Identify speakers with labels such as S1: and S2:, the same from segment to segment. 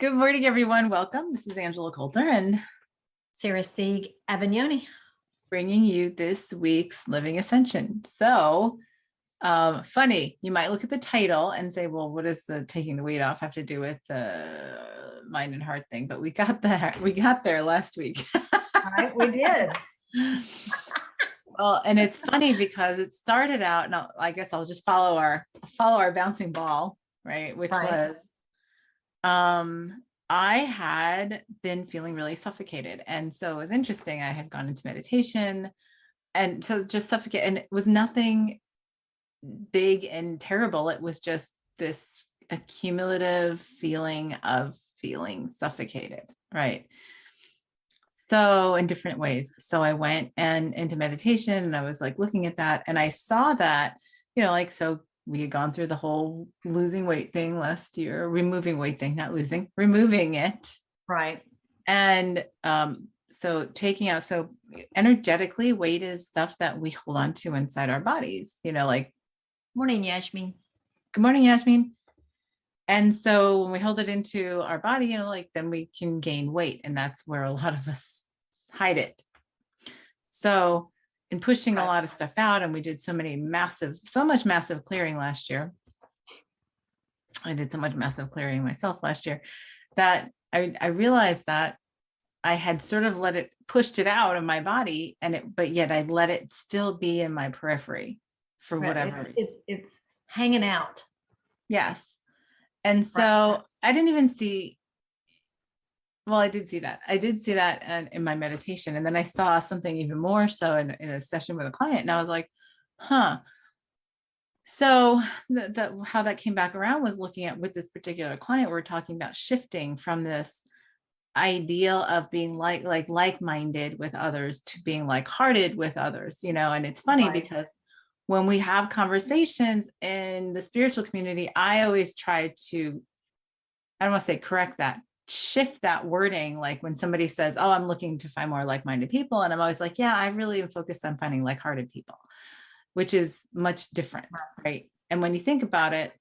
S1: Good morning, everyone. Welcome. This is Angela Coulter and
S2: Sarah Sieg Avignoni.
S1: bringing you this week's Living Ascension. Funny, you might look at the title and say, well, what does the taking the weight off have to do with the mind and heart thing? But we got there last week.
S2: All right, we did.
S1: Well, and it's funny because it started out, and I guess I'll just follow our bouncing ball, right? Which was I had been feeling really suffocated. And so it was interesting. I had gone into meditation and so just suffocate. And it was nothing big and terrible. It was just this accumulative feeling of feeling suffocated. Right. So in different ways. So I went into meditation and I was like looking at that and I saw that, so we had gone through the whole losing weight thing last year, removing weight thing, not losing, removing it.
S2: Right.
S1: And so energetically, weight is stuff that we hold on to inside our bodies,
S2: Morning, Yasmin.
S1: Good morning, Yasmin. And so when we hold it into our body, then we can gain weight. And that's where a lot of us hide it. So in pushing a lot of stuff out, and we did so much massive clearing last year. I did so much massive clearing myself last year that I realized that I had sort of pushed it out of my body, but yet I let it still be in my periphery for whatever reason.
S2: It's hanging out.
S1: Yes. And so I didn't even see. Well, I did see that. In my meditation. And then I saw something even more so in a session with a client. And I was like, huh. So how that came back around was looking at with this particular client, we're talking about shifting from this ideal of being like-minded with others to being like-hearted with others, and it's funny because when we have conversations in the spiritual community, I always try to, I don't want to say correct that, shift that wording. Like when somebody says, oh, I'm looking to find more like-minded people. And I'm always like, yeah, I really am focused on finding like-hearted people, which is much different. Right. And when you think about it,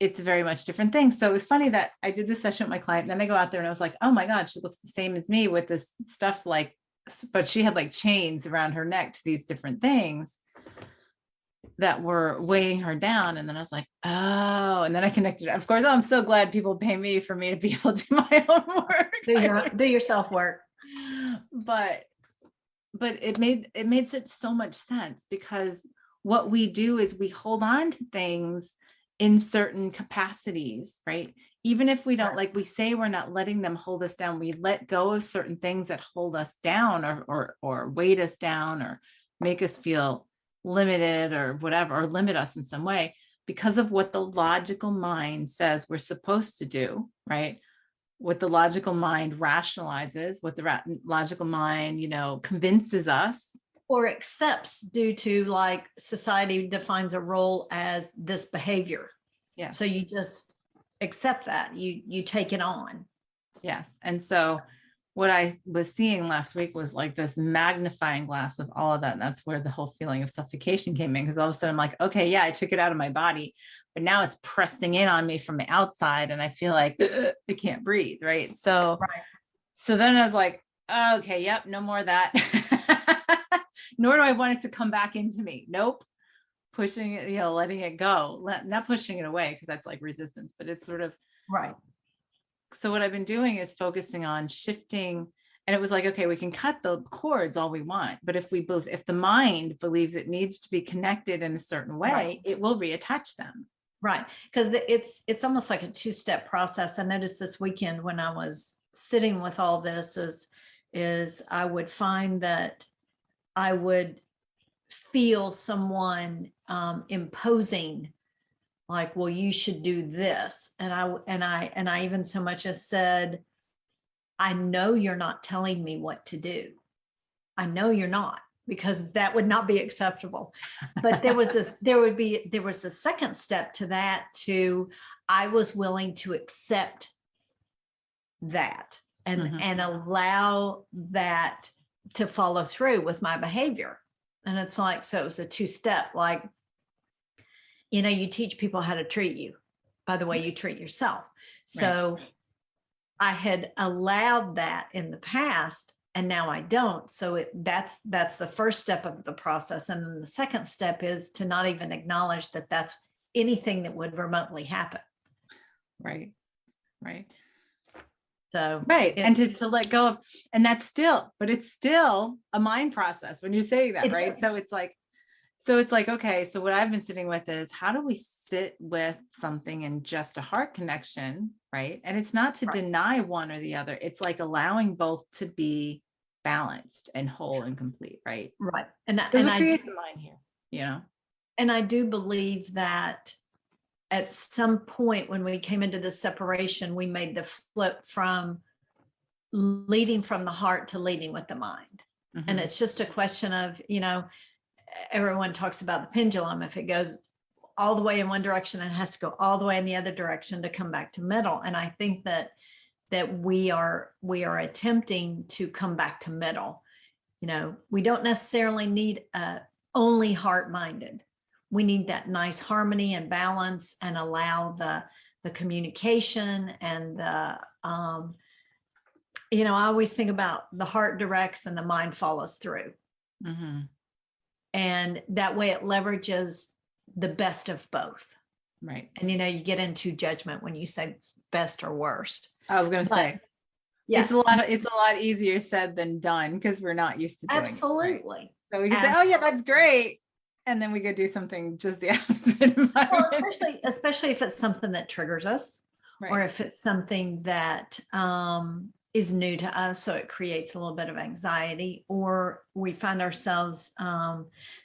S1: it's a very much different thing. So it was funny that I did this session with my client. And then I go out there and I was like, oh my God, she looks the same as me with this stuff but she had like chains around her neck to these different things that were weighing her down. And then I was like, oh, and then I connected. Of course, I'm so glad people pay me for me to be able to do my own work.
S2: Do your self work.
S1: But it made so much sense because what we do is we hold on to things in certain capacities, right? Even if we don't, like we say, we're not letting them hold us down. We let go of certain things that hold us down or weight us down or make us feel limited or whatever, or limit us in some way because of what the logical mind says we're supposed to do, right? What the logical mind rationalizes, what the logical mind, convinces us.
S2: Or accepts due to like society defines a role as this behavior.
S1: Yes.
S2: So you just accept that, you take it on.
S1: Yes. And so what I was seeing last week was like this magnifying glass of all of that. And that's where the whole feeling of suffocation came in. Because all of a sudden I'm like, okay, yeah, I took it out of my body, but now it's pressing in on me from the outside. And I feel like I can't breathe. Right. So then I was like, okay, yep, no more of that. Nor do I want it to come back into me. Nope. Pushing it, letting it go, not pushing it away because that's like resistance, but it's sort of
S2: right.
S1: So what I've been doing is focusing on shifting, and it was like, okay, we can cut the cords all we want, but if the mind believes it needs to be connected in a certain way, it will reattach them.
S2: Right. Because it's almost like a two-step process. I noticed this weekend when I was sitting with all this is I would find that I would feel someone imposing like, well, you should do this. And I even so much as said, I know you're not telling me what to do. I know you're not, because that would not be acceptable. But there was a second step to that too. I was willing to accept that and allow that to follow through with my behavior. And it's like, so it was a two-step, like, you teach people how to treat you by the way you treat yourself. So I had allowed that in the past and now I don't. So that's the first step of the process. And then the second step is to not even acknowledge that that's anything that would remotely happen.
S1: Right. Right.
S2: So
S1: right. And to let go of, and that's still, but it's still a mind process when you're saying that, right? So it's like, okay, so what I've been sitting with is how do we sit with something in just a heart connection, right? And it's not to deny one or the other. It's like allowing both to be balanced and whole and complete, right?
S2: Right. And
S1: I create the mind here, you know?
S2: And I do believe that at some point when we came into this separation, we made the flip from leading from the heart to leading with the mind.
S1: Mm-hmm.
S2: And it's just a question of, everyone talks about the pendulum. If it goes all the way in one direction, it has to go all the way in the other direction to come back to middle. And I think that we are attempting to come back to middle. We don't necessarily need only heart-minded. We need that nice harmony and balance and allow the communication and the I always think about the heart directs and the mind follows through.
S1: Mm-hmm.
S2: And that way it leverages the best of both.
S1: Right.
S2: And, you get into judgment when you say best or worst.
S1: I was going to say, yeah, it's a lot easier said than done because we're not used to doing
S2: Absolutely.
S1: it. Right? So we can say, oh yeah, that's great. And then we could do something just the opposite.
S2: Well, especially if it's something that triggers us, right, or if it's something that is new to us, so it creates a little bit of anxiety, or we find ourselves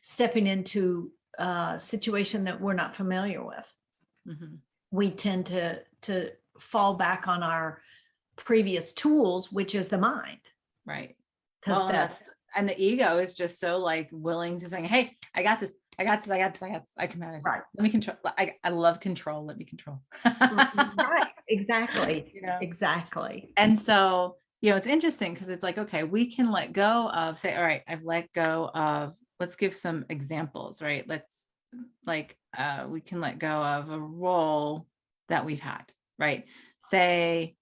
S2: stepping into a situation that we're not familiar with. Mm-hmm. We tend to fall back on our previous tools, which is the mind.
S1: Right. Because and the ego is just so like willing to say, hey, I got this. I can manage. Right. Let me control. I love control. Let me control.
S2: Right. Exactly. Exactly.
S1: And so, it's interesting because it's like, okay, we can let go of, say, all right, I've let go of, let's give some examples, right? We can let go of a role that we've had, right? Say,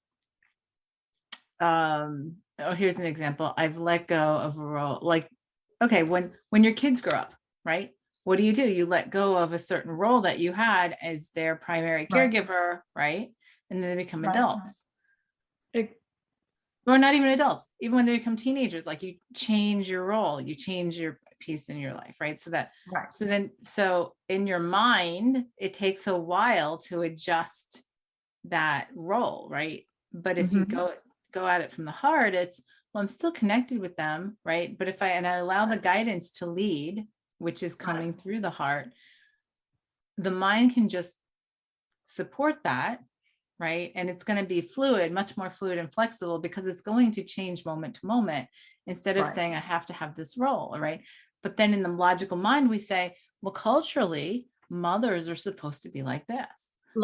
S1: here's an example. I've let go of a role, like, okay, when your kids grow up, right? What do? You let go of a certain role that you had as their primary caregiver, right? And then they become adults. Or not even adults, even when they become teenagers, like you change your role, you change your piece in your life, right? So in your mind, it takes a while to adjust that role, right? But if you go at it from the heart, it's, well, I'm still connected with them, right? But I allow the guidance to lead, which is coming through the heart, the mind can just support that, right? And it's going to be fluid, much more fluid and flexible, because it's going to change moment to moment instead of saying I have to have this role, right? But then in the logical mind, we say, well, culturally, mothers are supposed to be like this.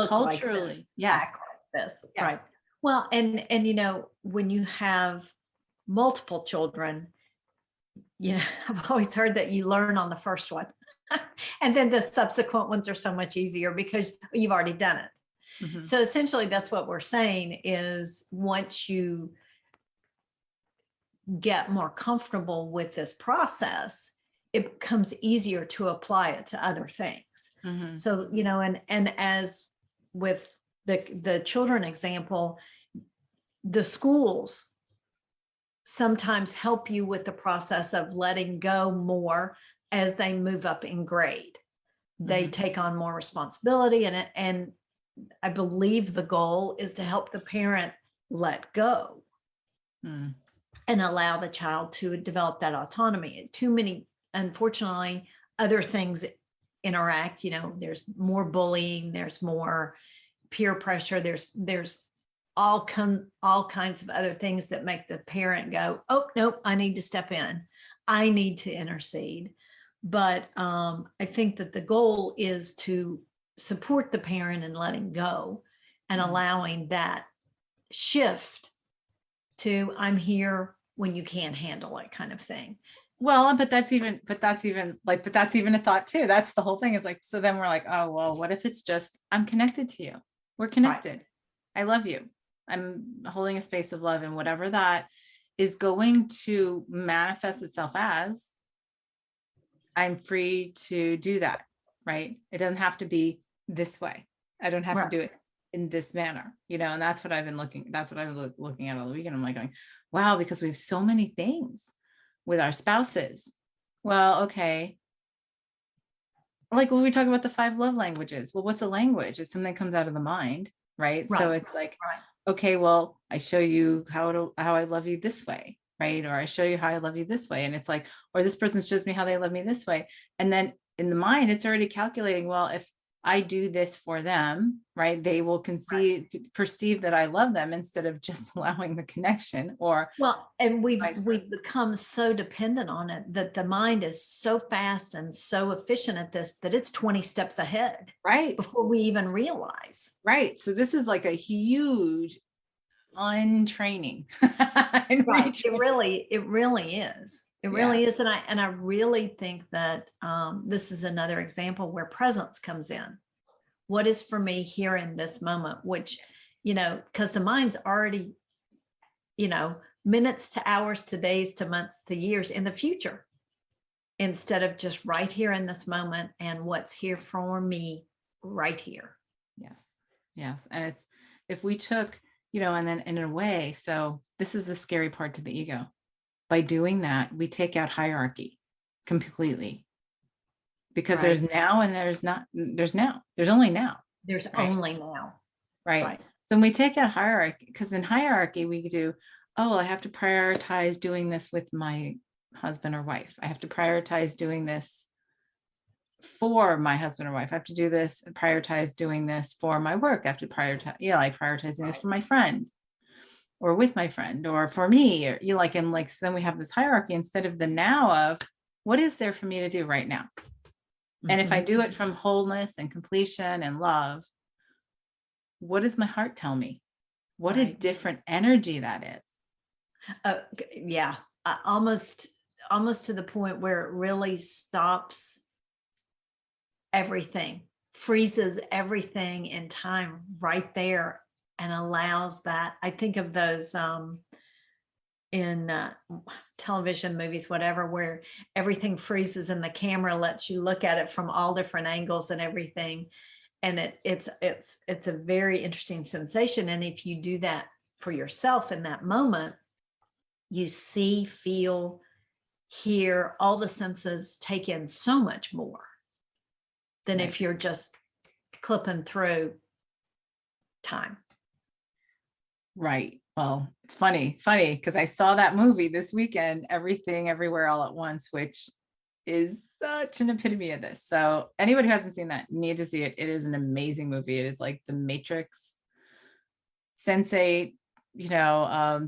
S1: Culturally,
S2: like this. Yes. This. Yes. Right. Well, and when you have multiple children, I've always heard that you learn on the first one. And then the subsequent ones are so much easier because you've already done it. Mm-hmm. So essentially that's what we're saying is once you get more comfortable with this process, it becomes easier to apply it to other things. Mm-hmm. So, and as with the children example, the schools sometimes help you with the process of letting go more as they move up in grade. They take on more responsibility, and I believe the goal is to help the parent let go and allow the child to develop that autonomy. Too many, unfortunately, other things interact. There's more bullying, there's more peer pressure, there's all kinds of other things that make the parent go, oh, nope, I need to step in. I need to intercede. But I think that the goal is to support the parent in letting go and allowing that shift to I'm here when you can't handle it kind of thing.
S1: Well, but that's even a thought too. That's the whole thing is like, so then we're like, oh, well, what if it's just, I'm connected to you. We're connected. Right. I love you. I'm holding a space of love, and whatever that is going to manifest itself as, I'm free to do that, right? It doesn't have to be this way. I don't have to
S2: Right.
S1: do it in this manner, and that's what I've been looking at all the weekend. I'm like going, wow, because we have so many things with our spouses. Well, okay. Like when we talk about the 5 love languages, well, what's a language? It's something that comes out of the mind, right? So
S2: Right.
S1: it's like,
S2: Right.
S1: okay, well, I show you how I love you this way, right? Or I show you how I love you this way. And it's like, or this person shows me how they love me this way. And then in the mind, it's already calculating, well, if I do this for them, right, they will perceive that I love them instead of just allowing the connection, or
S2: Well, and
S1: vice versa.
S2: we've become so dependent on it that the mind is so fast and so efficient at this that it's 20 steps ahead
S1: Right.
S2: before we even realize.
S1: Right. So this is like a huge untraining.
S2: Right. It really is. It
S1: Yeah.
S2: really is. And I really think that this is another example where presence comes in. What is for me here in this moment, which, because the mind's already, minutes to hours to days to months to years in the future, instead of just right here in this moment and what's here for me right here.
S1: Yes. Yes. And it's, if we took, and then in a way, so this is the scary part to the ego. By doing that, we take out hierarchy completely, because
S2: Right.
S1: there's now and there's not, there's now, there's only now.
S2: There's
S1: Right.
S2: only now.
S1: Right.
S2: Right.
S1: So when we take out hierarchy, because in hierarchy, we do, oh, I have to prioritize doing this with my husband or wife. I have to prioritize doing this for my husband or wife. I have to do this, prioritize doing this for my work. I have to prioritize, like prioritizing this for my friend or with my friend or for me, or and like, so then we have this hierarchy instead of the now of what is there for me to do right now. And if I do it from wholeness and completion and love, what does my heart tell me? What a different energy that is.
S2: Yeah, almost to the point where it really stops everything, freezes everything in time right there, and allows that. I think of those in television, movies, whatever, where everything freezes and the camera lets you look at it from all different angles and everything. And it's a very interesting sensation. And if you do that for yourself in that moment, you see, feel, hear, all the senses take in so much more than
S1: Right.
S2: if you're just clipping through time.
S1: Right. Well, it's funny because I saw that movie this weekend, Everything Everywhere All at Once, which is such an epitome of this. So anybody who hasn't seen that, you need to see it. It is an amazing movie. It is like the Matrix, Sense8,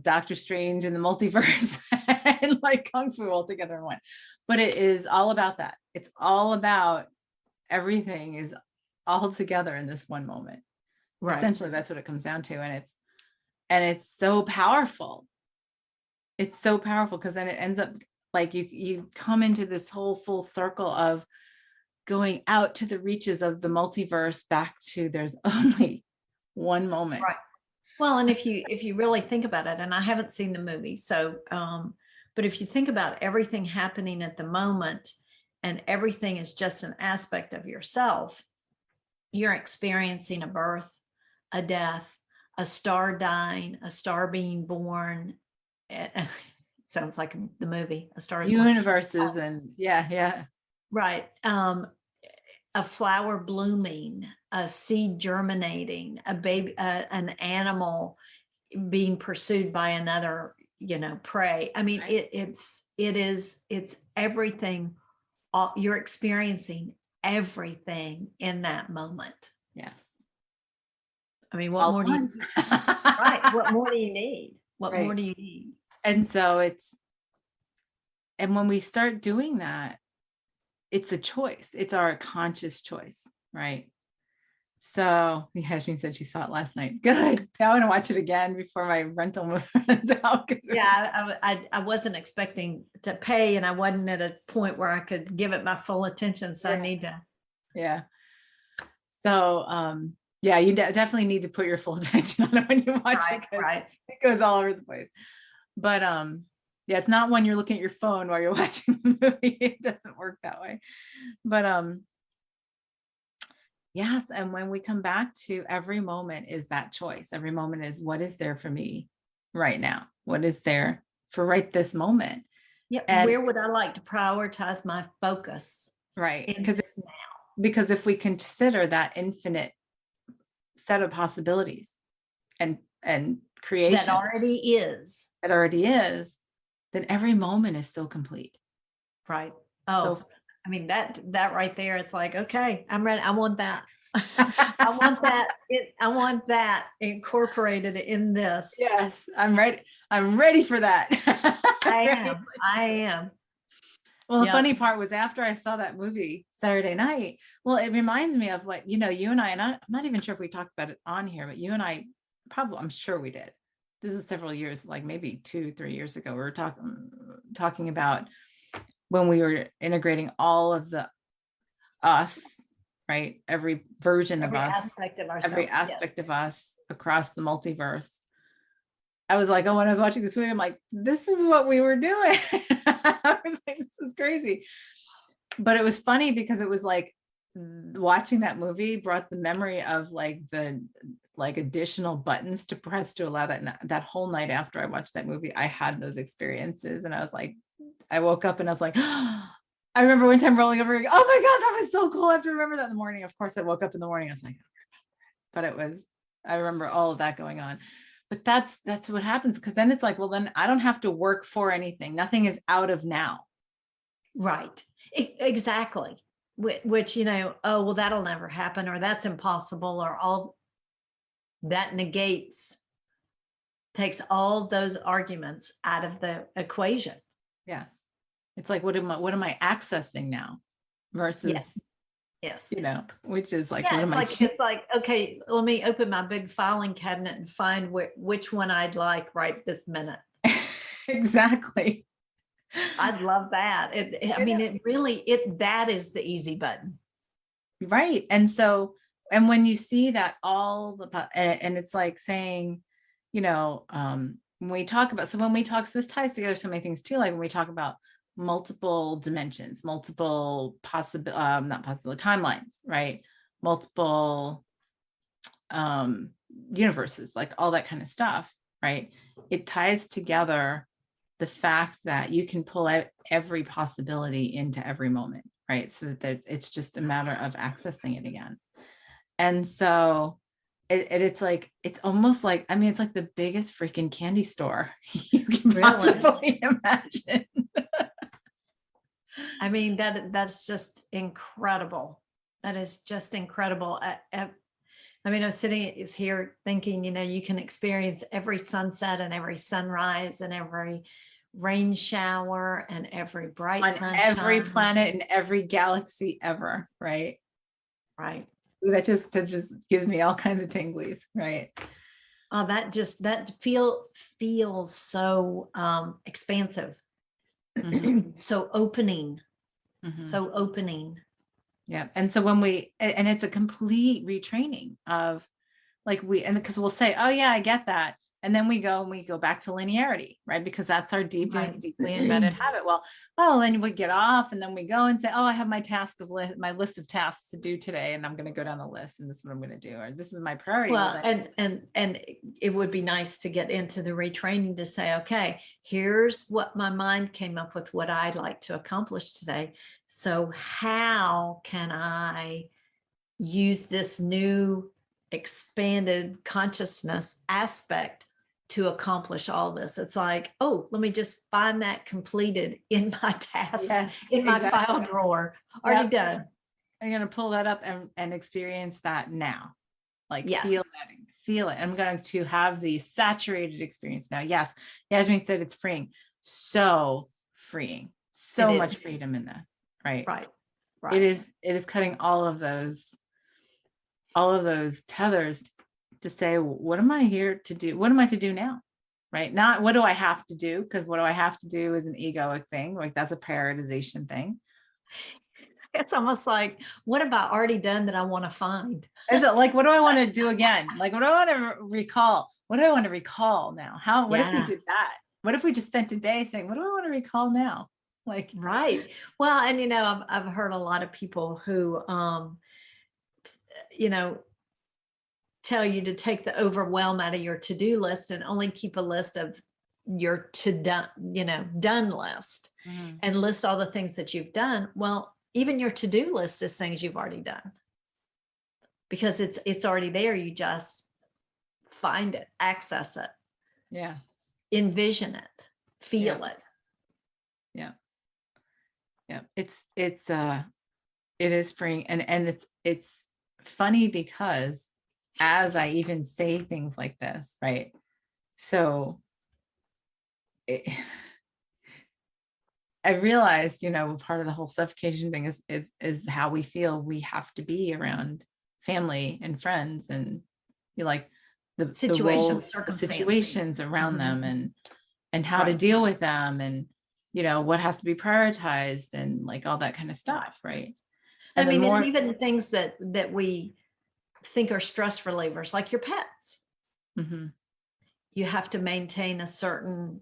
S1: Doctor Strange in the multiverse, and like Kung Fu all together in one. But it is all about that. It's all about everything is all together in this one moment. Right. Essentially, that's what it comes down to. And it's so powerful. It's so powerful because then it ends up like you come into this whole full circle of going out to the reaches of the multiverse, back to there's only one moment.
S2: Right. Well, and if you really think about it, and I haven't seen the movie, so but if you think about everything happening at the moment, and everything is just an aspect of yourself, you're experiencing a birth, a death, a star dying, a star being born. It sounds like the movie, A Star is Born.
S1: Universes and yeah.
S2: Right. A flower blooming, a seed germinating, a baby, an animal being pursued by another, prey. I mean, right. It's everything. You're experiencing everything in that moment.
S1: Yes.
S2: I mean, what more do you right? What more do you need? What more do you need?
S1: And so and when we start doing that, it's a choice. It's our conscious choice, right? So Yasmin said she saw it last night. Good. Now I want to watch it again before my rental runs out.
S2: Yeah, I wasn't expecting to pay, and I wasn't at a point where I could give it my full attention. So I need to.
S1: Yeah. So Yeah, you definitely need to put your full attention on it when you watch it, because
S2: Right.
S1: it goes all over the place. But yeah, it's not when you're looking at your phone while you're watching the movie. It doesn't work that way. But yes, and when we come back to every moment is that choice. Every moment is, what is there for me right now? What is there for right this moment?
S2: Yeah.
S1: And
S2: Where would I like to prioritize my focus
S1: right,
S2: in
S1: because
S2: this now?
S1: if we consider that infinite set of possibilities and
S2: That
S1: creation
S2: already is.
S1: that already is, then every moment is so complete.
S2: Right. Oh,
S1: So
S2: I mean, that right there, it's like, okay, I'm ready. I want that. I want that. I want that incorporated in this.
S1: yes, I'm ready. I'm ready for that.
S2: I
S1: Ready.
S2: am. I am.
S1: Well, the
S2: Yep.
S1: funny part was after I saw that movie Saturday night, well, it reminds me of what, you and I'm not even sure if we talked about it on here, but you and I probably, I'm sure we did. This is several years, like maybe 2-3 years ago. We were talking about when we were integrating all of the us, right? Every version of
S2: Every
S1: us,
S2: aspect of
S1: every
S2: ourselves. Yes.
S1: aspect of us across the multiverse. I was like, oh, when I was watching this movie, I'm like, this is what we were doing. I was like, this is crazy. But it was funny because it was like watching that movie brought the memory of like the additional buttons to press to allow that whole night after I watched that movie, I had those experiences. And I was like, I woke up and I was like, I remember one time rolling over, oh my God, that was so cool. I have to remember that in the morning. Of course, I woke up in the morning. I was like, but I remember all of that going on. But that's what happens. Cause then it's like, well, then I don't have to work for anything. Nothing is out of now.
S2: Right. Exactly. Which, oh, well, that'll never happen, or that's impossible, or all that takes all those arguments out of the equation.
S1: Yes. It's like, what am I accessing now versus,
S2: Yes.
S1: which is like,
S2: Yeah,
S1: what am I?
S2: it's like, okay, let me open my big filing cabinet and find which one I'd like right this minute.
S1: Exactly.
S2: I'd love that. I mean, that is the easy button.
S1: Right. And so, and when you see that and it's like saying, when we talk, so this ties together so many things too, like when we talk about multiple dimensions, multiple not possible timelines, right? Multiple universes, like all that kind of stuff, right? It ties together the fact that you can pull out every possibility into every moment, right? So that it's just a matter of accessing it again. And so it's like, it's almost like, I mean, it's like the biggest freaking candy store you can possibly imagine.
S2: I mean, that's just incredible. That is just incredible. I mean, I'm sitting here thinking, you can experience every sunset and every sunrise and every rain shower and every bright
S1: on
S2: sunshine.
S1: Every planet and every galaxy ever, right?
S2: Right.
S1: That just gives me all kinds of tinglies, right?
S2: Oh, that feels so expansive, so opening, so opening.
S1: Yeah. And so when and it's a complete retraining of and because we'll say, oh yeah, I get that. And then we go back to linearity, right? Because that's our deeply embedded habit. Well, then we get off and then we go and say, oh, I have my my list of tasks to do today. And I'm going to go down the list and this is what I'm going to do. Or this is my priority.
S2: Well, and it would be nice to get into the retraining to say, okay, here's what my mind came up with, what I'd like to accomplish today. So how can I use this new expanded consciousness aspect to accomplish all this? It's like, oh, let me just find that completed in my task, in my file drawer, already done.
S1: I'm going to pull that up and experience that now. Like feel it. I'm going to have the saturated experience now. Yes. Yasmin said it's freeing. So freeing. So much freedom in that. Right.
S2: Right.
S1: It is cutting all of those tethers to say, what am I here to do? What am I to do now? Right. Not what do I have to do? Because what do I have to do is an egoic thing. Like that's a prioritization thing.
S2: It's almost like, what have I already done that I want to find?
S1: Is it like, what do I want to do again? Like, what do I want to recall? What do I want to recall now? What if we
S2: Yeah.
S1: did that? What if we just spent a day saying, what do I want to recall now? Like,
S2: Right. Well, and I've heard a lot of people who, you know, tell you to take the overwhelm out of your to-do list and only keep a list of your done list,
S1: mhm,
S2: and list all the things that you've done. Well, even your to-do list is things you've already done because it's already there. You just find it, access it,
S1: yeah,
S2: envision it,
S1: yeah,
S2: feel it.
S1: yeah, yeah. It is freeing. And it's funny because as I even say things like this, right? So it, I realized, part of the whole suffocation thing is how we feel we have to be around family and friends, and you like the role,
S2: Situation,
S1: the
S2: circumstance.
S1: situations around them,
S2: Mhm.
S1: and how to
S2: Right.
S1: deal with them, and what has to be prioritized, and like all that kind of
S2: Right.
S1: stuff, right?
S2: I
S1: And the
S2: mean, it's
S1: more,
S2: even things that we think are stress relievers, like your pets.
S1: mhm,
S2: You have to maintain a certain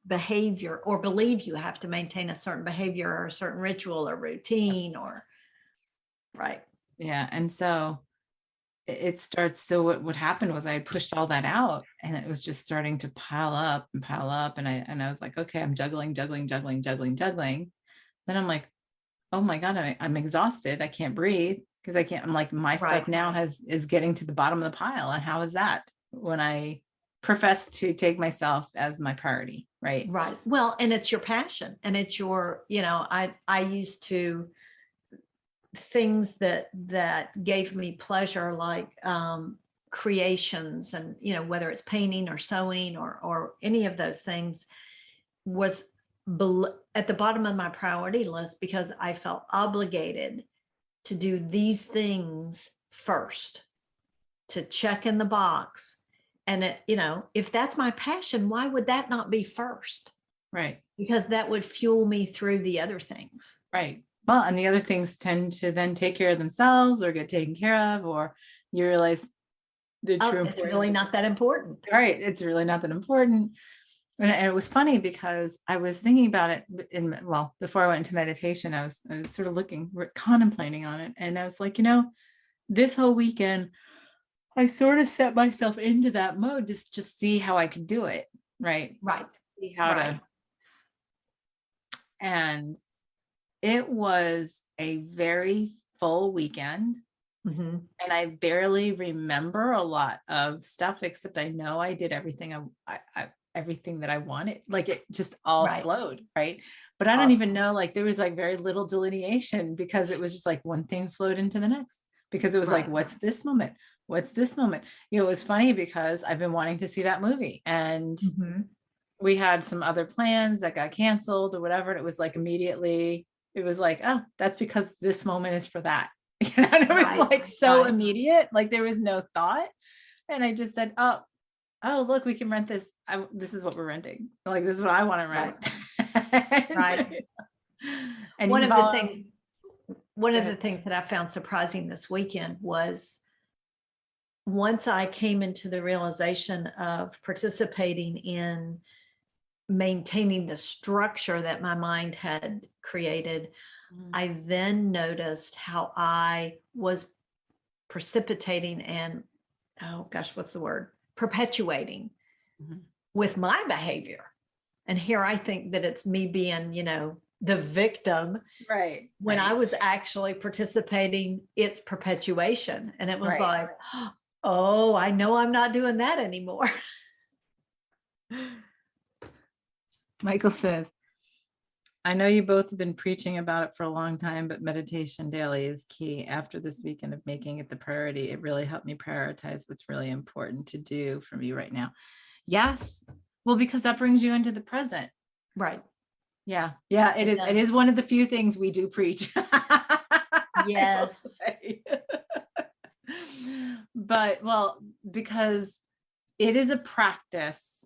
S2: behavior, or believe you have to maintain a certain behavior or a certain ritual or routine, or right.
S1: yeah, and so it starts. So what happened was I pushed all that out, and it was just starting to pile up and pile up, and I was like, okay, I'm juggling, juggling, juggling, juggling, juggling. Then I'm like, oh my God, I'm exhausted. I can't breathe because I can't. I'm like, my stuff
S2: Right.
S1: now is getting to the bottom of the pile. And how is that when I profess to take myself as my priority, right?
S2: Right. Well, and it's your passion, and it's your, I used to, things that gave me pleasure, like creations, and whether it's painting or sewing or any of those things, was at the bottom of my priority list because I felt obligated to do these things first, to check in the box. And if that's my passion, why would that not be first?
S1: Right.
S2: Because that would fuel me through the other things.
S1: Right. Well, and the other things tend to then take care of themselves or get taken care of, or you realize the
S2: Oh,
S1: true
S2: it's
S1: importance.
S2: really not that important.
S1: Right. It's really not that important. And it was funny because I was thinking about it before I went into meditation, I was sort of contemplating on it. And I was like, this whole weekend, I sort of set myself into that mode, just see how I could do it. Right.
S2: Right.
S1: See how
S2: Right.
S1: to, and it was a very full weekend.
S2: Hmm.
S1: And I barely remember a lot of stuff, except I know I did everything everything that I wanted. Like it just all
S2: Right.
S1: flowed, right? But I don't
S2: Awesome.
S1: even know, like there was like very little delineation because it was just like one thing flowed into the next. Because it was like,
S2: Right.
S1: what's this moment? What's this moment? It was funny because I've been wanting to see that movie, and
S2: Hmm.
S1: we had some other plans that got canceled or whatever. And it was like immediately, it was like, oh, that's because this moment is for that. And it was
S2: Right.
S1: like so
S2: Right.
S1: immediate, like there was no thought. And I just said, oh, look, we can rent this. This is what we're renting. Like, this is what I want to
S2: Right.
S1: rent.
S2: Right.
S1: And
S2: One
S1: you
S2: of the
S1: follow,
S2: things, one
S1: go
S2: of the
S1: ahead.
S2: things that I found surprising this weekend was, once I came into the realization of participating in maintaining the structure that my mind had created,
S1: Mhm,
S2: I then noticed how I was precipitating and, oh gosh, what's the word? Perpetuating
S1: mhm.
S2: with my behavior. And here I think that it's me being, the victim,
S1: Right,
S2: when I
S1: right,
S2: was actually participating its perpetuation. And it was
S1: right.
S2: like, oh, I know I'm not doing that anymore.
S1: Michael says, I know you both have been preaching about it for a long time, but meditation daily is key. After this weekend of making it the priority, it really helped me prioritize what's really important to do for me right now. Yes. Well, because that brings you into the present.
S2: Right.
S1: Yeah. Yeah. It
S2: It
S1: is. It
S2: does.
S1: is one of the few things we do preach. I will
S2: Yes.
S1: say. But well, because it is a practice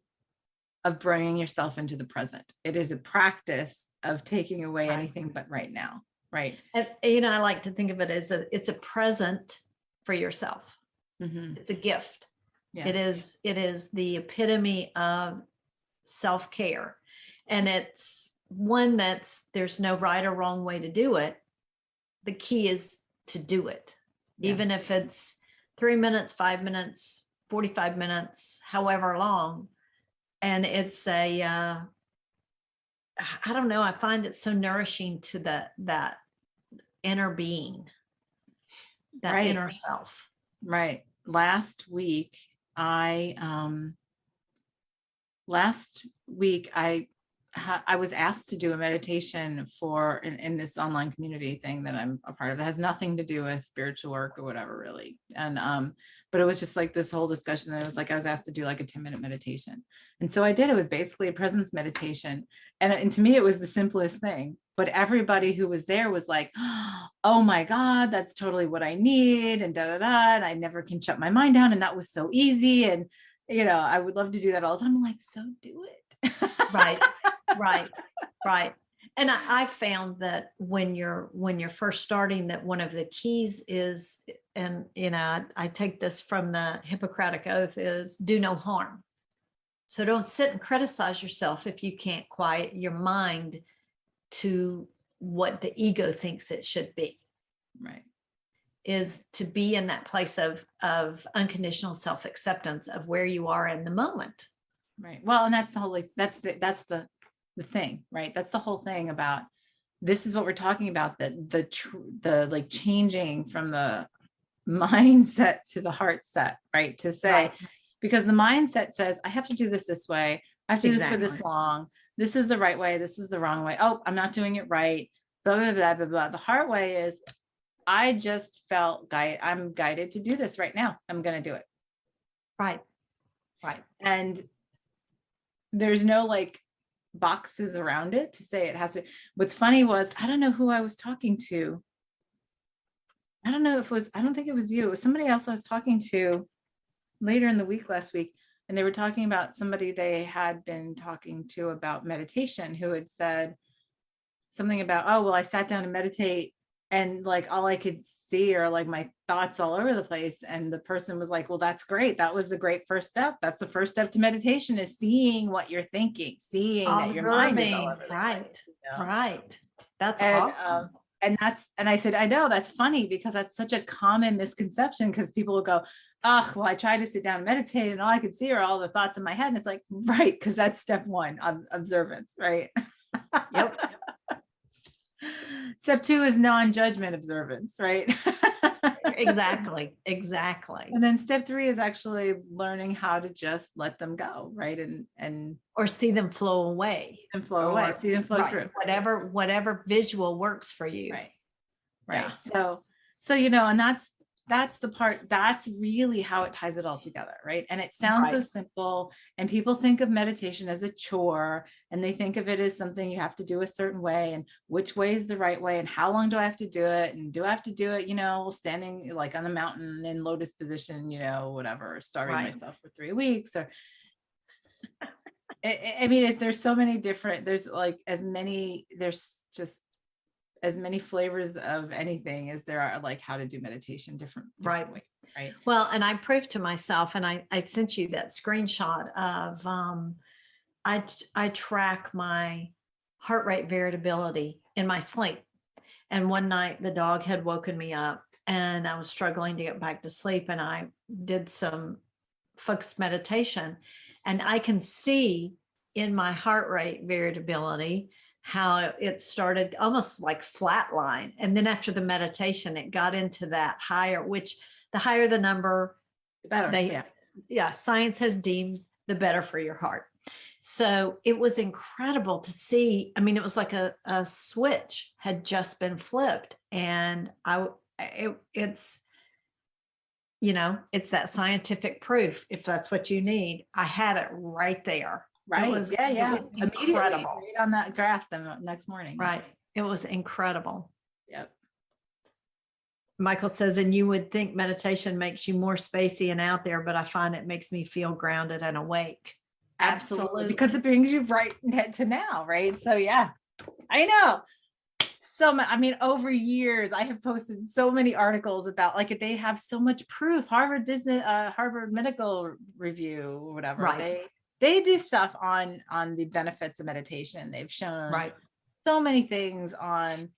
S1: of bringing yourself into the present. It is a practice of taking away
S2: Right.
S1: anything but right now. Right.
S2: And, I like to think of it as it's a present for yourself.
S1: Mm-hmm.
S2: It's a gift.
S1: Yes.
S2: It is the epitome of self-care. And it's one there's no right or wrong way to do it. The key is to do it.
S1: Yes.
S2: Even if it's 3 minutes, 5 minutes, 45 minutes, however long. And it's I don't know, I find it so nourishing to that inner being, that
S1: Right.
S2: inner self.
S1: Right. Last week, I was asked to do a meditation for in this online community thing that I'm a part of. It has nothing to do with spiritual work or whatever, really. And but it was just like this whole discussion. And it was like I was asked to do like a 10-minute meditation. And so I did. It was basically a presence meditation. And to me, it was the simplest thing. But everybody who was there was like, oh my God, that's totally what I need. And da da da. And I never can shut my mind down. And that was so easy. And I would love to do that all the time. I'm like, so do it.
S2: Right. Right. And I found that when you're first starting, that one of the keys is, and I take this from the Hippocratic Oath, is do no harm. So don't sit and criticize yourself if you can't quiet your mind to what the ego thinks it should be.
S1: Right.
S2: Is to be in that place of unconditional self-acceptance of where you are in the moment.
S1: Right. Well, and that's the thing, right? That's the whole thing about this is what we're talking about, that the like changing from the mindset to the heart set, right? To say,
S2: Right.
S1: Because the mindset says, I have to do this way. I have to do this for this long. This is the right way. This is the wrong way. Oh, I'm not doing it right. Blah, blah, blah, blah, blah. The heart way is, I just felt I'm guided to do this right now. I'm going to do it.
S2: Right.
S1: And there's no like boxes around it to say it has to. What's funny was, I don't know who I was talking to. I don't think it was you. It was somebody else I was talking to later in the week last week. And they were talking about somebody they had been talking to about meditation, who had said something about, oh, well, I sat down to meditate and like all I could see are like my thoughts all over the place. And the person was like, well, that's great. That was the great first step. That's the first step to meditation, is seeing what you're thinking, seeing that your mind is all over the place.
S2: Right. That's
S1: awesome. And I said, I know, that's funny, because that's such a common misconception, because people will go, oh, well, I tried to sit down and meditate and all I could see are all the thoughts in my head. And it's like, right, because that's step one, observance, right?
S2: Yep.
S1: Step two is non-judgment observance, right?
S2: Exactly.
S1: And then step three is actually learning how to just let them go, right? And
S2: or see them flow away.
S1: See them flow through.
S2: Whatever visual works for you.
S1: Right.
S2: Yeah.
S1: So and that's the part, that's really how it ties it all together, right? And it sounds so simple, and people think of meditation as a chore, and they think of it as something you have to do a certain way, and which way is the right way, and how long do I have to do it, and do I have to do it standing like on the mountain in lotus position, whatever, starving myself for 3 weeks, or I mean, there's so many different, there's just as many flavors of anything as there are like how to do meditation different ways, right?
S2: Well, and I proved to myself, and I sent you that screenshot of I track my heart rate variability in my sleep. And one night the dog had woken me up and I was struggling to get back to sleep, and I did some focused meditation, and I can see in my heart rate variability how it started almost like flatline. And then after the meditation, it got into that higher, which the higher the number,
S1: the better.
S2: Science has deemed the better for your heart. So it was incredible to see. I mean, it was like a switch had just been flipped. And it's that scientific proof. If that's what you need, I had it right there.
S1: Right.
S2: It was
S1: Immediately right on that graph the next morning.
S2: Right. It was incredible.
S1: Yep.
S2: Michael says, and you would think meditation makes you more spacey and out there, but I find it makes me feel grounded and awake.
S1: Absolutely. Because it brings you right to now, right? So yeah, I know. I mean, over years, I have posted so many articles about, like, they have so much proof. Harvard Medical Review, or whatever.
S2: Right.
S1: They do stuff on the benefits of meditation. They've shown
S2: Right.
S1: so many things on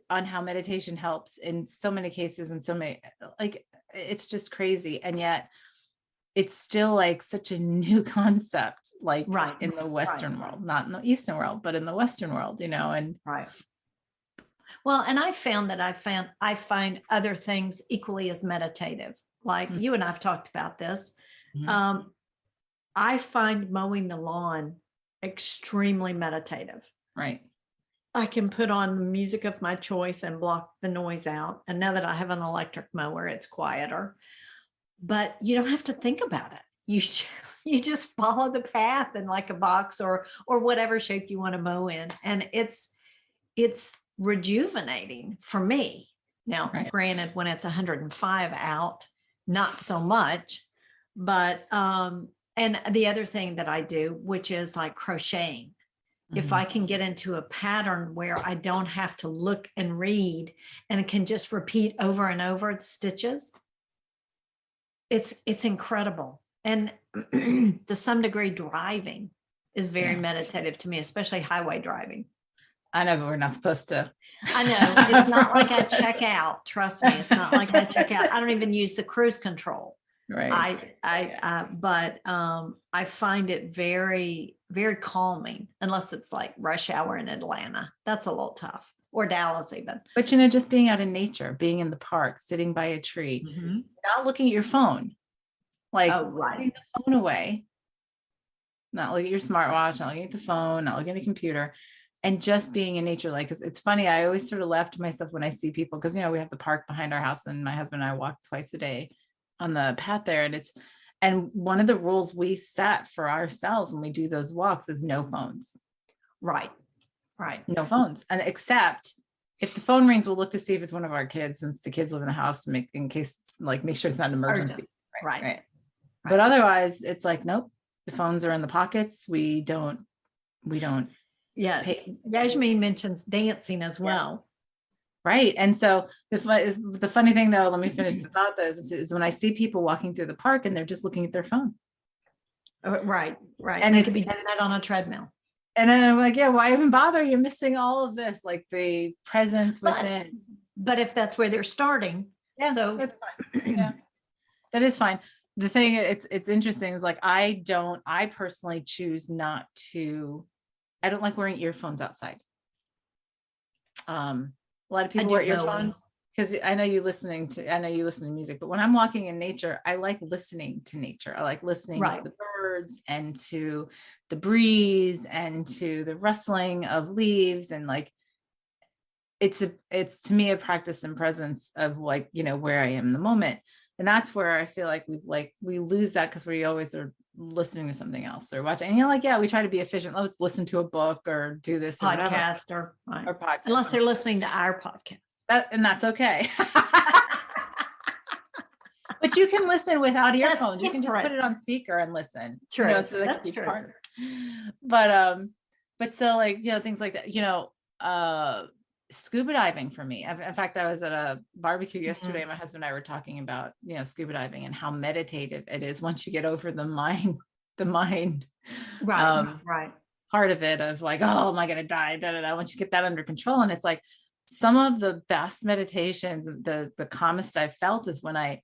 S1: how meditation helps in so many cases, and so many, like, it's just crazy. And yet it's still like such a new concept, like
S2: Right.
S1: in the Western world, not in the Eastern world, but in the Western world, and
S2: Right. Well, and I found that I find other things equally as meditative. Like
S1: Mhm.
S2: you and I've talked about this.
S1: Mhm.
S2: Um, I find mowing the lawn extremely meditative.
S1: Right.
S2: I can put on the music of my choice and block the noise out. And now that I have an electric mower, it's quieter. But you don't have to think about it. You just follow the path in like a box or whatever shape you want to mow in, and it's rejuvenating for me. Now,
S1: Right.
S2: granted, when it's 105 out, not so much, but and the other thing that I do, which is like crocheting. If I
S1: Mhm.
S2: can get into a pattern where I don't have to look and read and can just repeat over and over the stitches, it's incredible. And to some degree, driving is very
S1: Yeah.
S2: meditative to me, especially highway driving.
S1: I know, but we're not supposed to.
S2: I know it's not like I check out. Trust me, it's not like I check out. I don't even use the cruise control.
S1: Right.
S2: But I find it very, very calming, unless it's like rush hour in Atlanta. That's a little tough, or Dallas even.
S1: But just being out in nature, being in the park, sitting by a tree,
S2: Mhm.
S1: not looking at your phone, like
S2: Oh, right.
S1: putting the phone away, not looking at your smartwatch, not looking at the phone, not looking at a computer, and just being in nature. Like, it's funny. I always sort of laugh to myself when I see people, because, we have the park behind our house, and my husband and I walk twice a day on the path there. And one of the rules we set for ourselves when we do those walks is no phones,
S2: Right. Right.
S1: no phones. And except if the phone rings, we'll look to see if it's one of our kids, since the kids live in the house, to make sure it's not an emergency.
S2: Urgent. Right.
S1: Right. But otherwise it's like, nope, the phones are in the pockets. We don't
S2: Yeah.
S1: pay.
S2: Yasmin mentions dancing as well.
S1: Right. And so the funny thing, though, let me finish the thought, though, is when I see people walking through the park and they're just looking at their phone.
S2: Right. Right.
S1: And
S2: they could be doing that on a treadmill.
S1: And then I'm like, yeah, why even bother? You're missing all of this, like the presence within.
S2: But if that's where they're starting,
S1: Yeah,
S2: so
S1: that's fine. Yeah, that is fine. The thing it's interesting is, like, I personally choose not to. I don't like wearing earphones outside. A lot of people wear earphones because I know you listen to music, but when I'm walking in nature, I like listening to nature. I like listening to the birds and to the breeze and to the rustling of leaves, and like it's to me a practice and presence of, like, where I am in the moment. And that's where I feel like we lose that, because we always are listening to something else or watching. And you're like, yeah, we try to be efficient. Let's listen to a book or do this or
S2: podcast
S1: whatever.
S2: or
S1: podcast.
S2: Unless they're listening to our podcast.
S1: And that's okay. But you can listen without earphones. You can just put it on speaker and listen.
S2: True.
S1: So that can be part. But so, like, things like that, scuba diving for me. In fact, I was at a barbecue yesterday. My husband and I were talking about, scuba diving and how meditative it is once you get over the mind
S2: right.
S1: part of it, of like, oh, am I going to die? Once you get that under control. And it's like some of the best meditations, the calmest I've felt is when I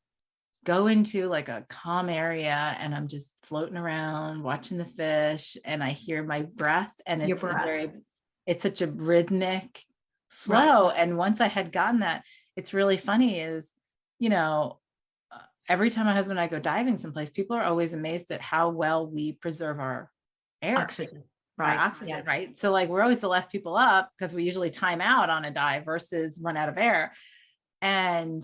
S1: go into like a calm area and I'm just floating around watching the fish, and I hear my breath, and it's such a rhythmic flow. Right. And once I had gotten that, it's really funny is, every time my husband and I go diving someplace, people are always amazed at how well we preserve our air.
S2: Oxygen.
S1: Right. Our oxygen. Yeah. Right. So, like, we're always the last people up, because we usually time out on a dive versus run out of air. And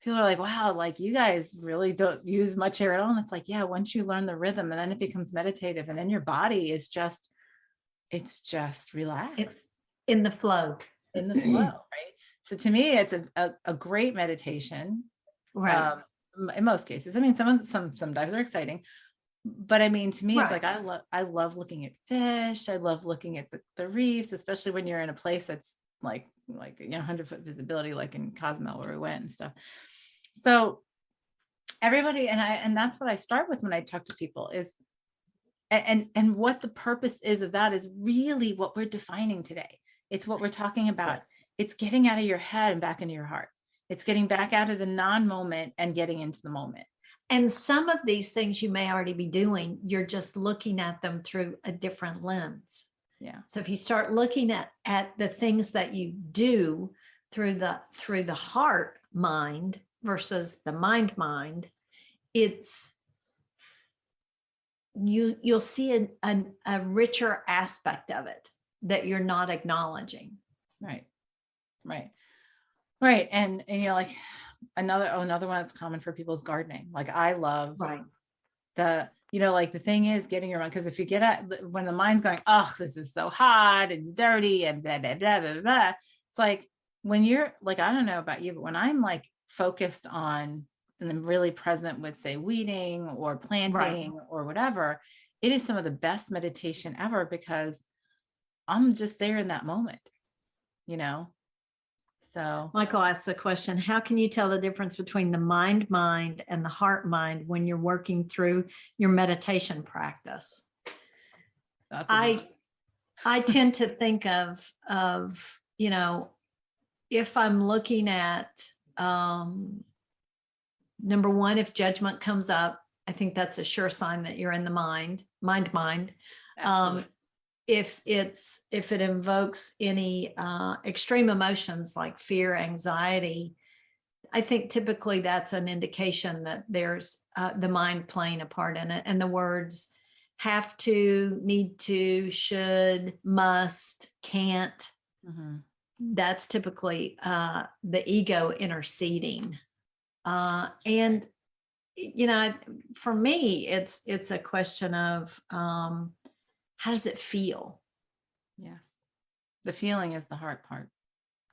S1: people are like, wow, like, you guys really don't use much air at all. And it's like, yeah, once you learn the rhythm, and then it becomes meditative, and then your body is it's just relaxed. It's
S2: in the flow.
S1: Right. So to me, it's a great meditation.
S2: Right.
S1: In most cases. I mean, some dives are exciting, but I mean, to me, it's like, I love looking at fish. I love looking at the reefs, especially when you're in a place that's like, 100-foot visibility, like in Cozumel where we went and stuff. So everybody, and that's what I start with when I talk to people is, and what the purpose is of that is really what we're defining today. It's what we're talking about.
S2: Yes.
S1: It's getting out of your head and back into your heart. It's getting back out of the non-moment and getting into the moment.
S2: And some of these things you may already be doing, you're just looking at them through a different lens.
S1: Yeah.
S2: So if you start looking at the things that you do through the heart mind versus the mind, it's you'll see a richer aspect of it that you're not acknowledging.
S1: Right. And like another one that's common for people is gardening. Like I love like the thing is getting your mind, because if you get at when the mind's going, oh, this is so hot, it's dirty and blah, blah, blah, blah, blah. It's like when you're like, I don't know about you, but when I'm like focused on and then really present with, say, weeding or planting or whatever, it is some of the best meditation ever because I'm just there in that moment, So
S2: Michael asked the question, how can you tell the difference between the mind and the heart mind when you're working through your meditation practice? I tend to think of, if I'm looking at, number one, if judgment comes up, I think that's a sure sign that you're in the mind.
S1: Absolutely.
S2: If it invokes any extreme emotions like fear, anxiety, I think typically that's an indication that there's the mind playing a part in it. And the words have to, need to, should, must, can't, that's typically the ego interceding. And for me, it's a question of how does it feel?
S1: Yes. The feeling is the heart part.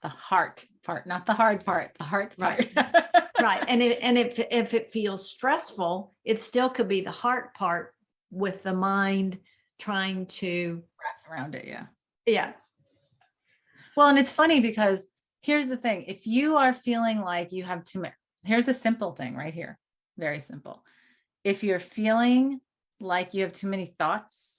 S1: The heart part, not the hard part, the heart part.
S2: Right. And if it feels stressful, it still could be the heart part with the mind trying to
S1: wrap around it. Yeah.
S2: Yeah.
S1: Well, and it's funny because here's the thing. If you are feeling like you have too much, here's a simple thing right here. Very simple. If you're feeling like you have too many thoughts,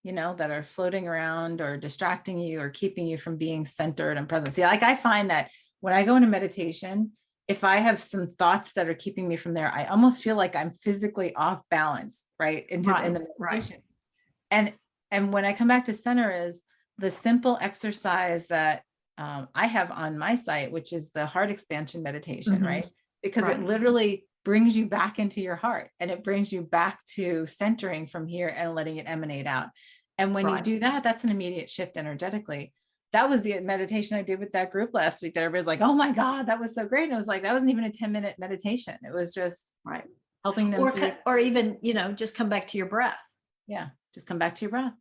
S1: that are floating around or distracting you or keeping you from being centered and present. See, like I find that when I go into meditation, if I have some thoughts that are keeping me from there, I almost feel like I'm physically off balance, right? In the meditation. And when I come back to center is the simple exercise that I have on my site, which is the heart expansion meditation, right? Because it literally brings you back into your heart and it brings you back to centering from here and letting it emanate out. And when you do that, that's an immediate shift energetically. That was the meditation I did with that group last week that everybody's like, oh my God, that was so great. And it was like, that wasn't even a 10-minute meditation. It was just helping them.
S2: Or even, just come back to your breath.
S1: Yeah. Just come back to your breath.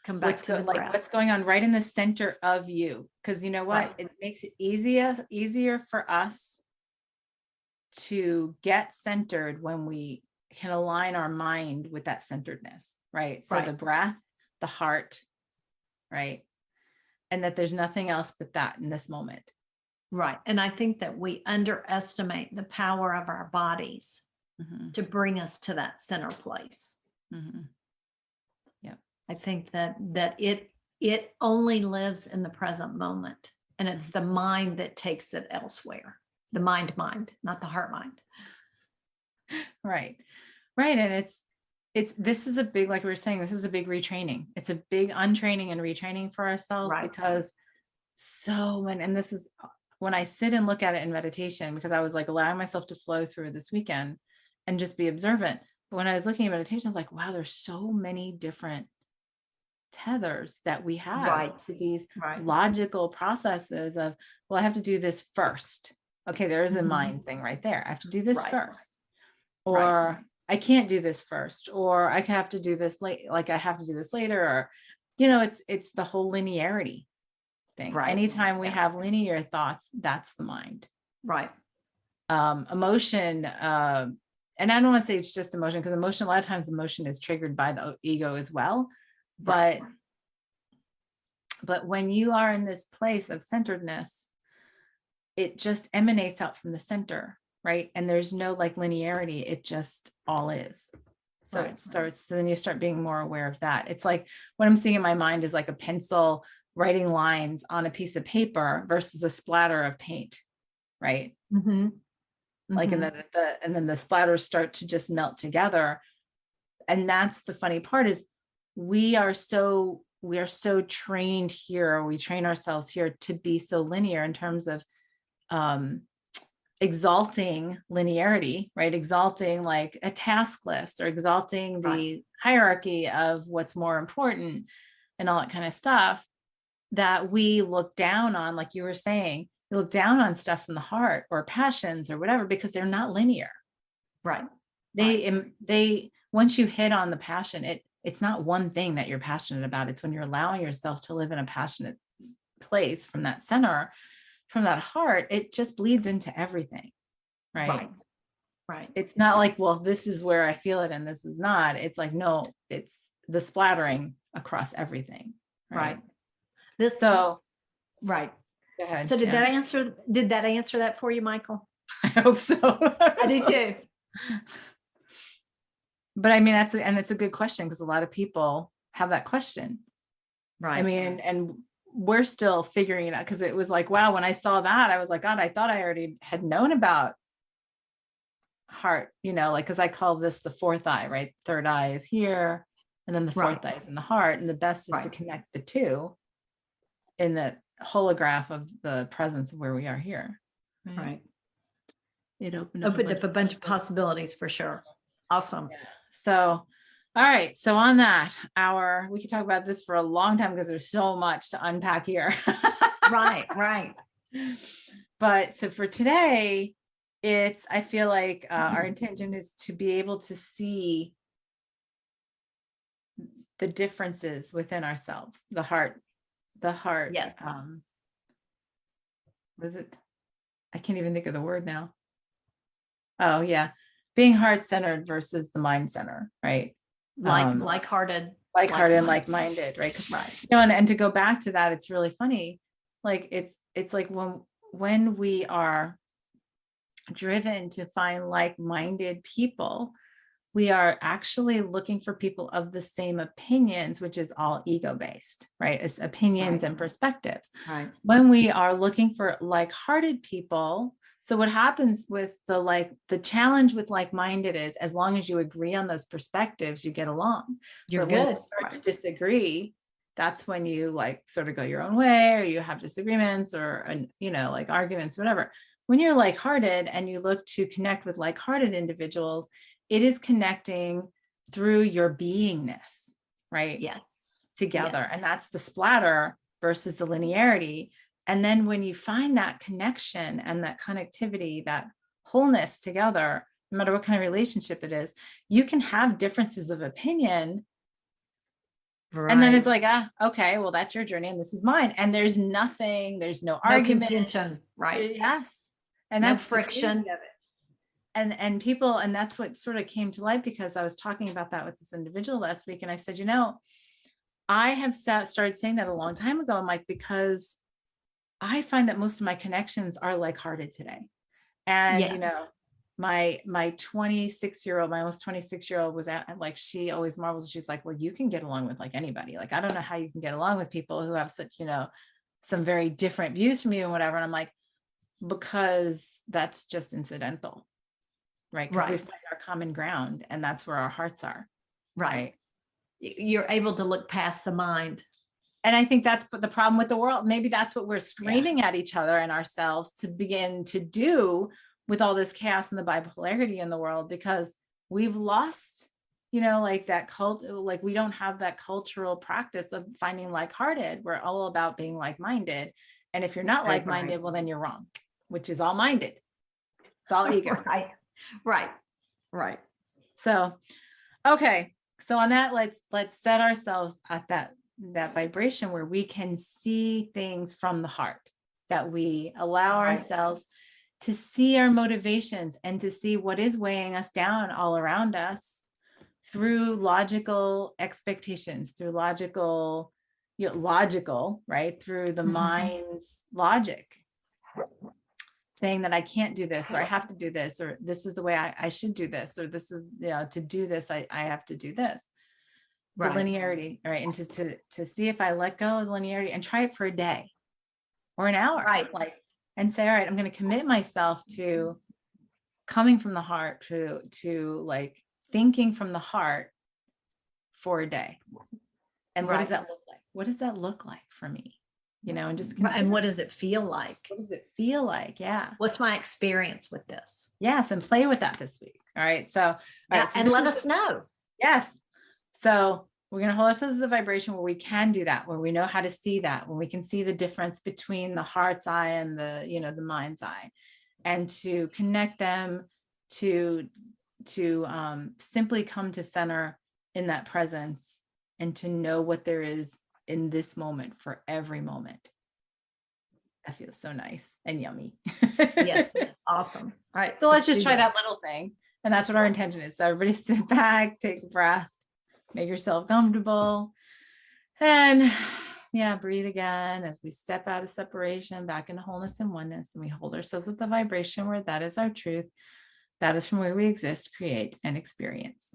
S2: Come back to the breath.
S1: What's going on right in the center of you. Because you know what? It makes it easier for us to get centered when we can align our mind with that centeredness, right? So the breath, the heart, right? And that there's nothing else but that in this moment.
S2: Right. And I think that we underestimate the power of our bodies to bring us to that center place.
S1: Yeah.
S2: I think that it only lives in the present moment, and it's the mind that takes it elsewhere. The mind, not the heart mind.
S1: Right. And this is a big, like we were saying, this is a big retraining. It's a big untraining and retraining for ourselves because and this is when I sit and look at it in meditation, because I was like allowing myself to flow through this weekend and just be observant. But when I was looking at meditation, I was like, wow, there's so many different tethers that we have to these logical processes of, well, I have to do this first. Okay, there is a mind thing right there. I have to do this first. Or I can't do this first. Or I have to do this late, like I have to do this later. Or, it's the whole linearity thing. Anytime we have linear thoughts, that's the mind. Emotion, and I don't want to say it's just emotion, because emotion, a lot of times emotion is triggered by the ego as well. But But when you are in this place of centeredness, it just emanates out from the center, right? And there's no like linearity, it just all is. So
S2: Right.
S1: it starts, so then you start being more aware of that. It's like what I'm seeing in my mind is like a pencil writing lines on a piece of paper versus a splatter of paint, right?
S2: Mm-hmm.
S1: Like, and
S2: Mm-hmm.
S1: then the splatters start to just melt together. And that's the funny part is we are so trained here, we train ourselves here to be so linear in terms of um exalting linearity, right? Exalting like a task list or exalting
S2: Right.
S1: the hierarchy of what's more important and all that kind of stuff, that we look down on, like you were saying, you look down on stuff from the heart or passions or whatever, because they're not linear.
S2: Right.
S1: They once you hit on the passion, it's not one thing that you're passionate about. It's when you're allowing yourself to live in a passionate place from that center, from that heart, it just bleeds into everything, right?
S2: Right. Right.
S1: It's not like, well, this is where I feel it and this is not. It's like, no, it's the splattering across everything.
S2: Right.
S1: Right. So
S2: right.
S1: go ahead.
S2: So did
S1: Yeah.
S2: that answer that for you, Michael?
S1: I hope so.
S2: I do too.
S1: But I mean, it's a good question because a lot of people have that question.
S2: Right.
S1: I mean, and we're still figuring it out because it was like, wow, when I saw that, I was like, God, I thought I already had known about heart, like, because I call this the fourth eye, right? Third eye is here, and then the fourth eye is in the heart. And the best is to connect the two in the holograph of the presence of where we are here.
S2: Right.
S1: It opened
S2: up a bunch of possibilities for sure. Awesome.
S1: Yeah. So, all right. So on that, we could talk about this for a long time because there's so much to unpack here.
S2: Right.
S1: But so for today, I feel like our intention is to be able to see the differences within ourselves, the heart.
S2: Yes.
S1: Was it? I can't even think of the word now. Oh yeah. Being heart-centered versus the mind-centered, right?
S2: Like-hearted
S1: and like-minded, right?
S2: Right.
S1: And to go back to that, it's really funny. Like it's like when we are driven to find like-minded people, we are actually looking for people of the same opinions, which is all ego-based, right? It's opinions and perspectives.
S2: Right.
S1: When we are looking for like-hearted people, so what happens with the challenge with like-minded is, as long as you agree on those perspectives, you get along.
S2: You're
S1: But
S2: good.
S1: when you start to disagree, that's when you sort of go your own way, or you have disagreements or, like arguments, whatever. When you're like-hearted and you look to connect with like-hearted individuals, it is connecting through your beingness, right?
S2: Yes.
S1: Together. Yes. And that's the splatter versus the linearity. And then when you find that connection and that connectivity, that wholeness together, no matter what kind of relationship it is, you can have differences of opinion. Right. And then it's like, okay, well, that's your journey and this is mine. And there's no argument.
S2: Contention. Right.
S1: Yes. And
S2: no
S1: that's
S2: friction.
S1: And people, and that's what sort of came to light because I was talking about that with this individual last week. And I said, I have started saying that a long time ago. I'm like, because I find that most of my connections are like-hearted today. And, my 26-year-old, my almost 26-year-old was she always marvels. She's like, well, you can get along with like anybody. Like, I don't know how you can get along with people who have such, some very different views from you and whatever. And I'm like, because that's just incidental. Right. Because we find our common ground and that's where our hearts are. Right.
S2: You're able to look past the mind.
S1: And I think that's the problem with the world. Maybe that's what we're screaming at each other and ourselves to begin to do with all this chaos and the bipolarity in the world, because we've lost, like that like we don't have that cultural practice of finding like-hearted. We're all about being like-minded. And if you're not like-minded, well, then you're wrong, which is all minded. It's all ego.
S2: Right.
S1: So, okay. So on that, let's set ourselves at that vibration where we can see things from the heart, that we allow ourselves to see our motivations and to see what is weighing us down all around us through logical expectations, through logical logical, right? Through the mind's logic, saying that I can't do this, or I have to do this, or this is the way I should do this, or this is, to do this, I have to do this. The linearity, right? And to see if I let go of linearity and try it for a day or an hour, like, and say, all right, I'm going to commit myself to coming from the heart, to like thinking from the heart for a day. And what does that look like? What does that look like for me? And just consider,
S2: and what does it feel like?
S1: What does it feel like? Yeah.
S2: What's my experience with this?
S1: Yes. And play with that this week. All right. So, so
S2: and let us know.
S1: Yes. So we're going to hold ourselves to the vibration where we can do that, where we know how to see that, when we can see the difference between the heart's eye and the, the mind's eye, and to connect them to simply come to center in that presence, and to know what there is in this moment for every moment. That feels so nice and yummy.
S2: Yes, awesome. All right.
S1: So let's just try that little thing. And that's what our intention is. So everybody sit back, take a breath, make yourself comfortable. And breathe again as we step out of separation, back into wholeness and oneness. And we hold ourselves at the vibration where that is our truth. That is from where we exist, create, and experience.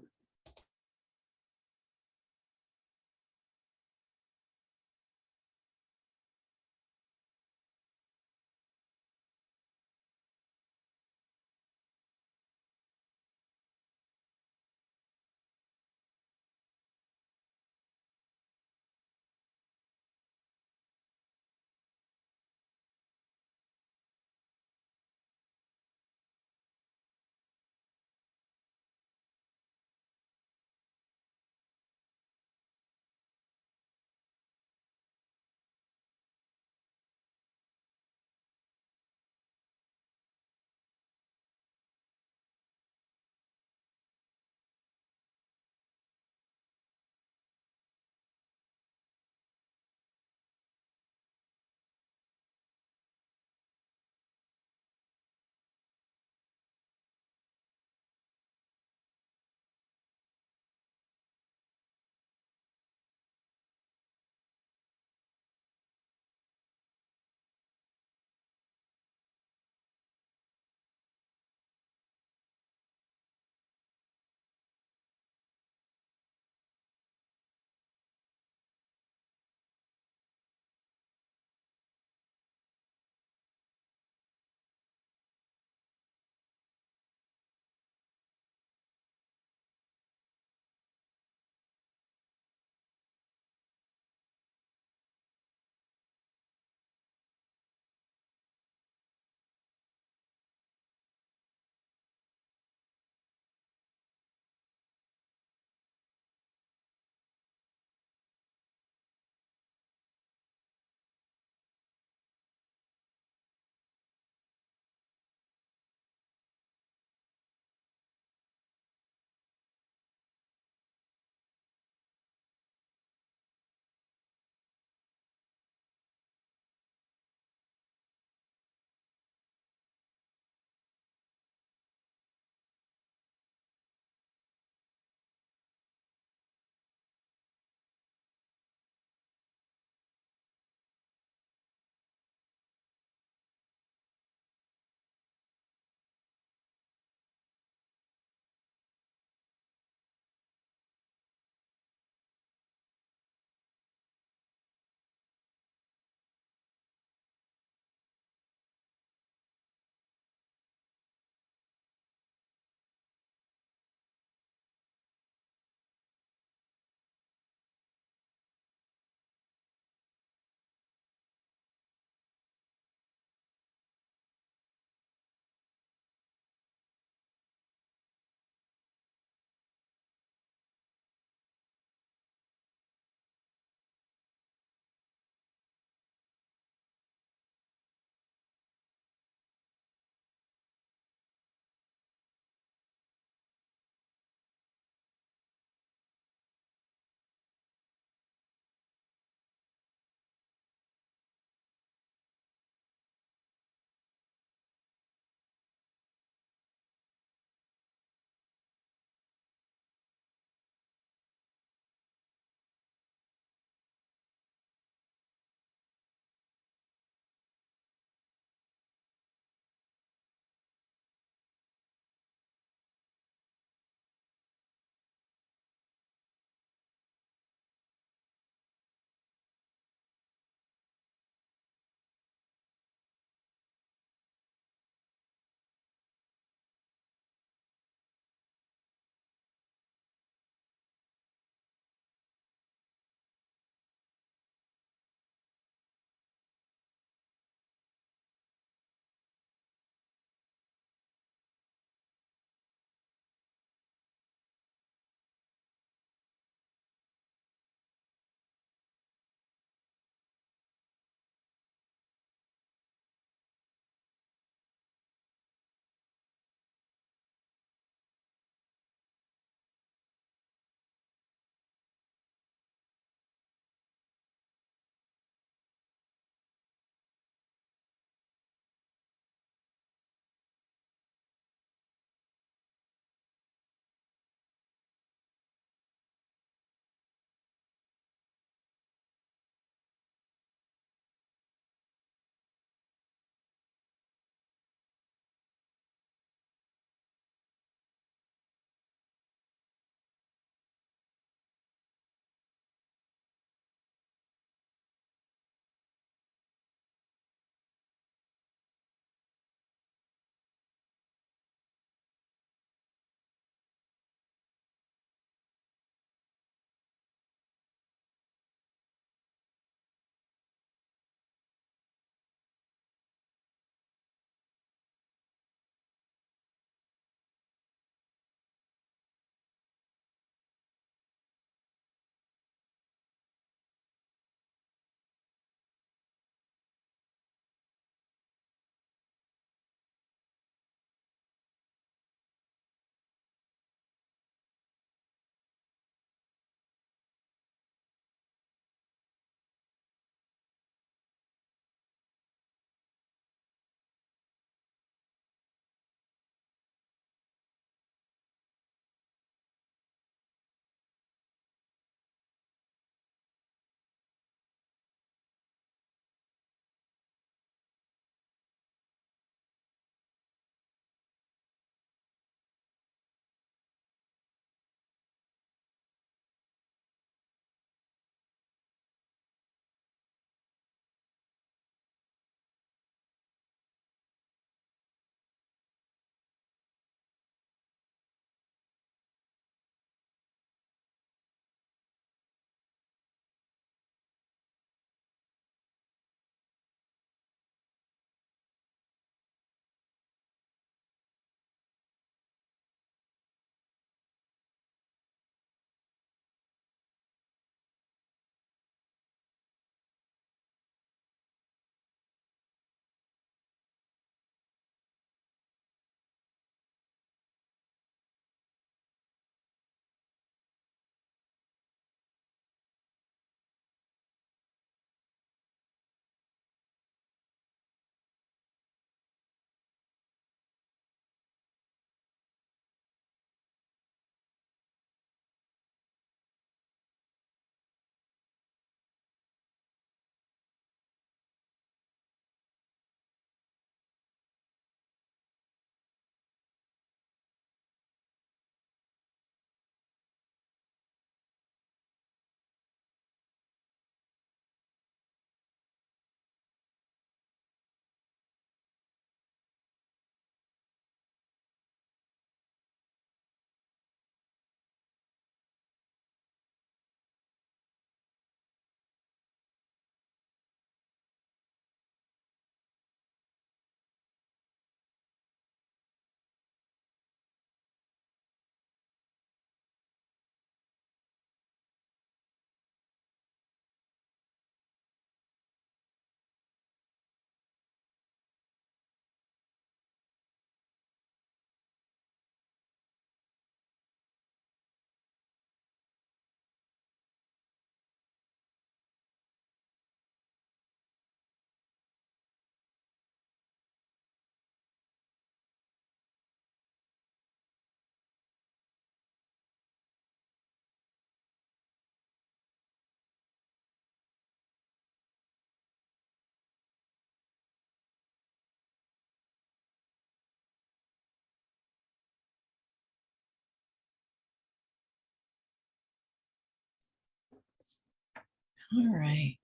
S1: All right.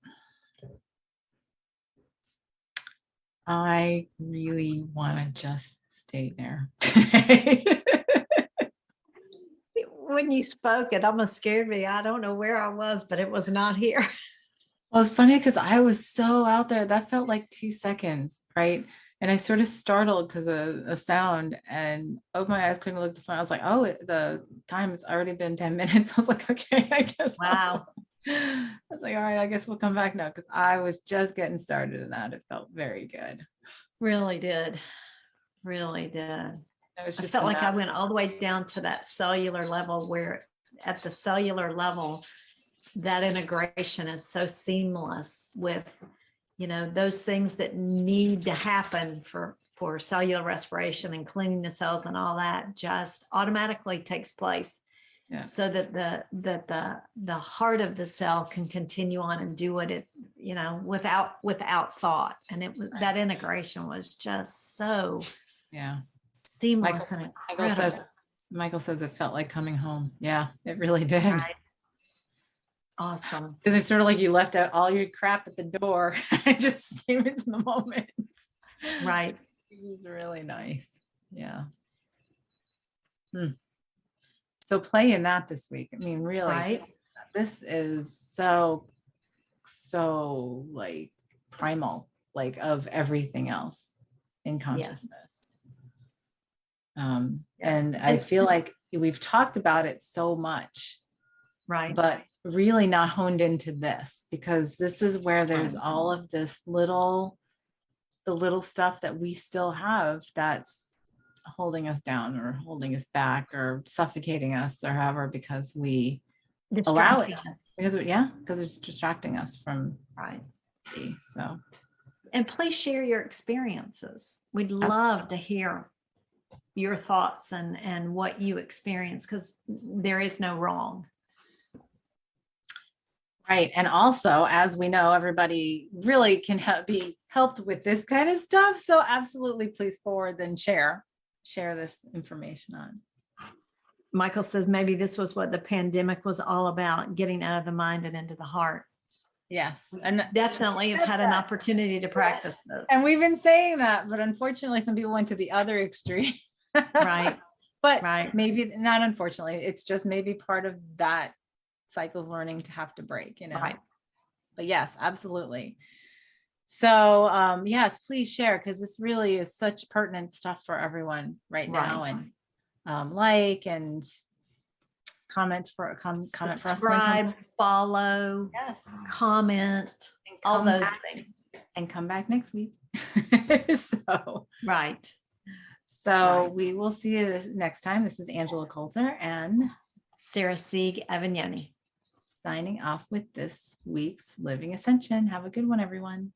S1: I really want to just stay there.
S2: When you spoke, it almost scared me. I don't know where I was, but it was not here.
S1: Well, it's funny because I was so out there. That felt like 2 seconds, right? And I sort of startled because of a sound and opened my eyes, couldn't look at the phone. I was like, oh, the time has already been 10 minutes. I was like, okay, I guess.
S2: Wow.
S1: I was like, all right, I guess we'll come back now because I was just getting started in that. It felt very good.
S2: Really did. Really did.
S1: It was
S2: I
S1: just
S2: felt like I
S1: enough.
S2: went all the way down to that cellular level where at the cellular level, that integration is so seamless with, those things that need to happen for cellular respiration and cleaning the cells and all that just automatically takes place.
S1: Yeah.
S2: So that the heart of the cell can continue on and do what it, without thought. And
S1: Right.
S2: that integration was just so
S1: Yeah.
S2: seamless and incredible.
S1: Michael says it felt like coming home. Yeah, it really did.
S2: Right. Awesome.
S1: Because it's sort of like you left out all your crap at the door. I just came into the moment.
S2: Right.
S1: It was really nice. Yeah. So play in that this week. I mean, really,
S2: Right.
S1: this is so like primal, like of everything else in consciousness. And I feel like we've talked about it so much,
S2: Right.
S1: but really not honed into this, because this is where there's
S2: Right.
S1: all of this the little stuff that we still have that's holding us down or holding us back or suffocating us or however, because we allow it, because it's distracting us from
S2: Right.
S1: so.
S2: And please share your experiences. We'd love to hear your thoughts and what you experience, because there is no wrong.
S1: Right. And also, as we know, everybody really can be helped with this kind of stuff. So absolutely, please forward and share this information on.
S2: Michael says maybe this was what the pandemic was all about, getting out of the mind and into the heart.
S1: Yes. And
S2: Definitely have had an opportunity to practice this.
S1: And we've been saying that, but unfortunately, some people went to the other extreme.
S2: Right.
S1: But
S2: right.
S1: Maybe not, unfortunately, it's just maybe part of that cycle of learning to have to break,
S2: Right.
S1: But yes, absolutely. So yes, please share, because this really is such pertinent stuff for everyone right now. And like and comment for us.
S2: Subscribe, follow, comment, all those things.
S1: And come back next week.
S2: Right.
S1: So we will see you next time. This is Angela Coulter and
S2: Sarah Sieg Avignoni
S1: signing off with this week's Living Ascension. Have a good one, everyone.